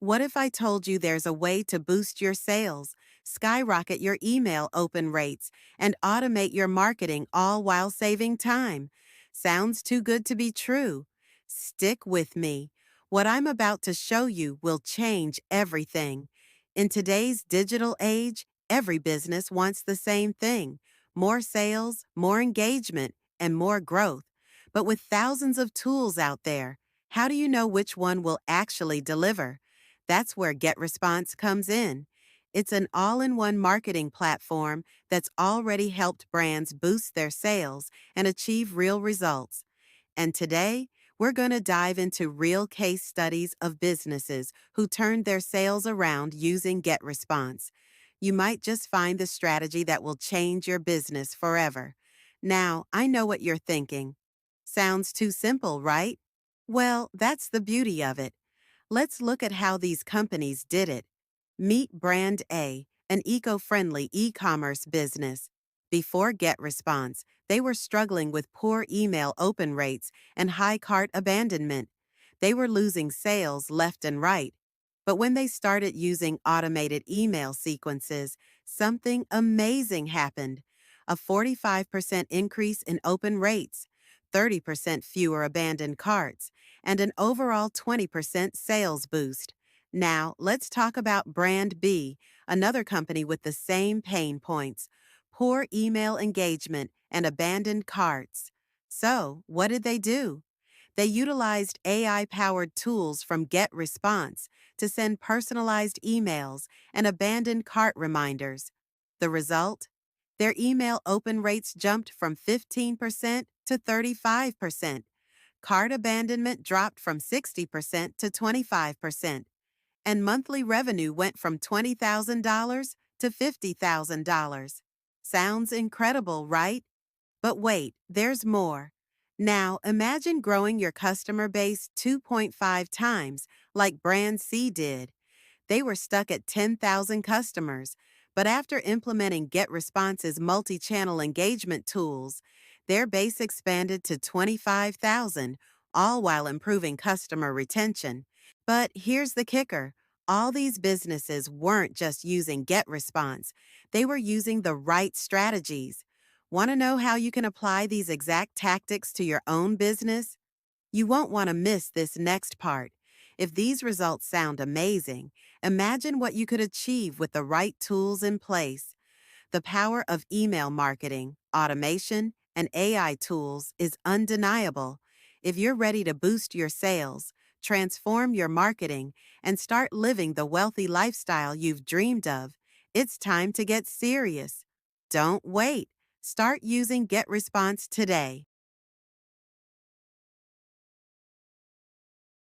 What if I told you there's a way to boost your sales, skyrocket your email open rates, and automate your marketing all while saving time? Sounds too good to be true. Stick with me. What I'm about to show you will change everything. In today's digital age, every business wants the same thing: more sales, more engagement, and more growth. But with thousands of tools out there, how do you know which one will actually deliver? That's where GetResponse comes in. It's an all-in-one marketing platform that's already helped brands boost their sales and achieve real results. And today, we're going to dive into real case studies of businesses who turned their sales around using GetResponse. You might just find the strategy that will change your business forever. Now, I know what you're thinking. Sounds too simple, right? Well, that's the beauty of it. Let's look at how these companies did it. Meet Brand A, an eco-friendly e-commerce business. Before GetResponse, they were struggling with poor email open rates and high cart abandonment. They were losing sales left and right. But when they started using automated email sequences, something amazing happened. A 45% increase in open rates, 30% fewer abandoned carts, and an overall 20% sales boost. Now, let's talk about Brand B, another company with the same pain points: poor email engagement and abandoned carts. So, what did they do? They utilized AI-powered tools from GetResponse to send personalized emails and abandoned cart reminders. The result? Their email open rates jumped from 15% to 35%. Cart abandonment dropped from 60% to 25%, and monthly revenue went from $20,000 to $50,000. Sounds incredible, right? But wait, there's more. Now, imagine growing your customer base 2.5 times like Brand C did. They were stuck at 10,000 customers, but after implementing GetResponse's multi-channel engagement tools, their base expanded to 25,000, all while improving customer retention. But here's the kicker. All these businesses weren't just using GetResponse. They were using the right strategies. Want to know how you can apply these exact tactics to your own business? You won't want to miss this next part. If these results sound amazing, imagine what you could achieve with the right tools in place. The power of email marketing, automation, and AI tools is undeniable. If you're ready to boost your sales, transform your marketing, and start living the wealthy lifestyle you've dreamed of, it's time to get serious. Don't wait. Start using GetResponse today.